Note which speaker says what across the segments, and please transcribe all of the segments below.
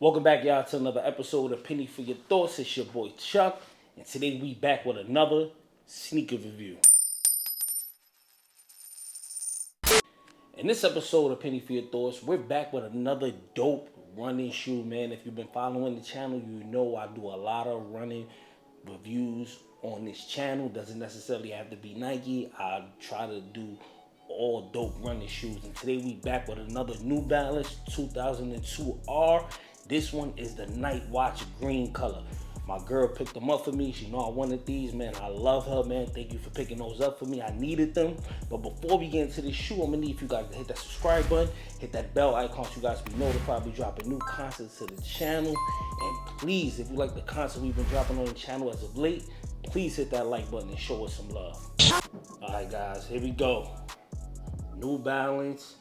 Speaker 1: Welcome back, y'all, to another episode of Penny for Your Thoughts. It's your boy Chuck, and today we back with another sneaker review. In this episode of Penny for Your Thoughts, we're back with another dope running shoe, man. If you've been following the channel, you know I do a lot of running reviews on this channel. Doesn't necessarily have to be Nike. I try to do all dope running shoes, and today we back with another New Balance 2002R. This one is the Nightwatch green color. My girl picked them up for me. She know I wanted these, man. I love her, man. Thank you for picking those up for me. I needed them. But before we get into this shoe, I'm gonna need you guys to hit that subscribe button, hit that bell icon so you guys be notified we dropping new content to the channel. And please, if you like the content we've been dropping on the channel as of late, please hit that like button and show us some love. All right, guys, here we go. New Balance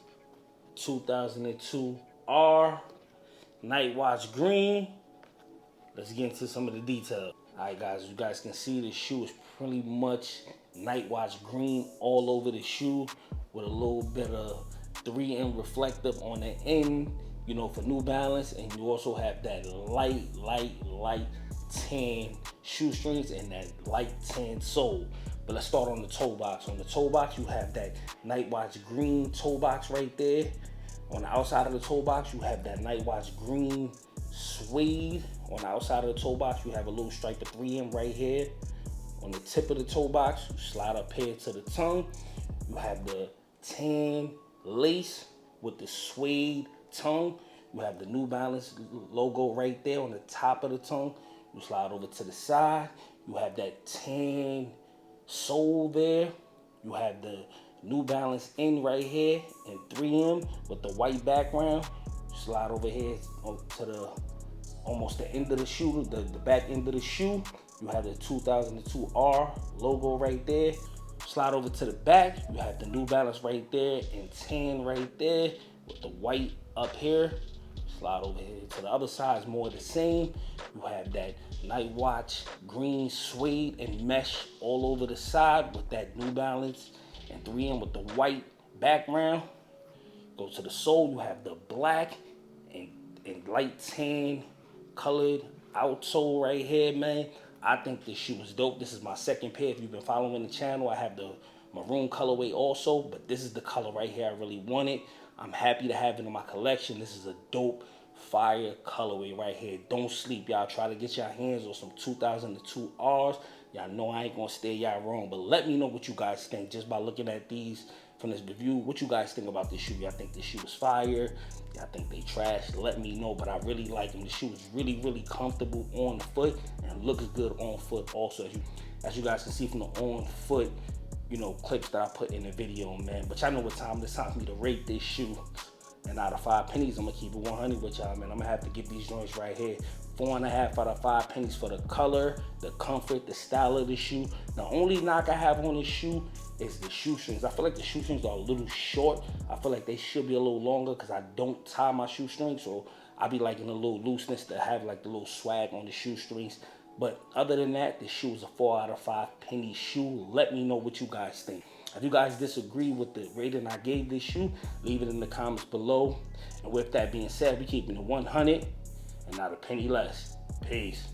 Speaker 1: 2002R Nightwatch green. Let's get into some of the details. All right, guys, you guys can see the shoe is pretty much Nightwatch green all over the shoe with a little bit of 3M reflective on the end, you know, for New Balance. And you also have that light tan shoestrings and that light tan sole. But let's start on the toe box. On the toe box, you have that Nightwatch green toe box right there. On the outside of the toe box, you have that Nightwatch green suede. On the outside of the toe box, you have a little stripe of 3M right here. On the tip of the toe box, you slide up here to the tongue. You have the tan lace with the suede tongue. You have the New Balance logo right there on the top of the tongue. You slide over to the side. You have that tan sole there. You have the New Balance end right here in 3M with the white background. Slide over here to the almost the end of the shoe, the back end of the shoe. You have the 2002R logo right there. Slide over to the back. You have the New Balance right there in tan right there with the white up here. Slide over here to the other side, is more of the same. You have that Nightwatch green suede and mesh all over the side with that New Balance and 3M with the white background. Go to the sole, you have the black and light tan colored outsole right here, man. I think this shoe is dope. This is my second pair. If you've been following the channel, I have the maroon colorway also, but this is the color right here I really wanted. I'm happy to have it in my collection. This is a dope fire colorway right here. Don't sleep, y'all. Try to get your hands on some 2002Rs. Y'all know I ain't gonna stay y'all wrong, but let me know what you guys think just by looking at these from this review. What you guys think about this shoe? Y'all think this shoe is fire? Y'all think they trash? Let me know, but I really like them. The shoe is really comfortable on the foot and looks good on foot also, as you guys can see from the on foot, you know, clips that I put in the video, man. But y'all know what time it is. Time for me to rate this shoe. And out of 5 pennies, I'm gonna keep it 100 with y'all, man. I'm gonna have to give these joints right here 4.5 out of 5 pennies for the color, the comfort, the style of the shoe. The only knock I have on this shoe is the shoestrings. I feel like the shoestrings are a little short. I feel like they should be a little longer because I don't tie my shoestrings, so I be liking a little looseness to have like the little swag on the shoestrings. But other than that, this shoe is a 4 out of 5 penny shoe. Let me know what you guys think. If you guys disagree with the rating I gave this shoe, leave it in the comments below. And with that being said, we keeping it 100 and not a penny less. Peace.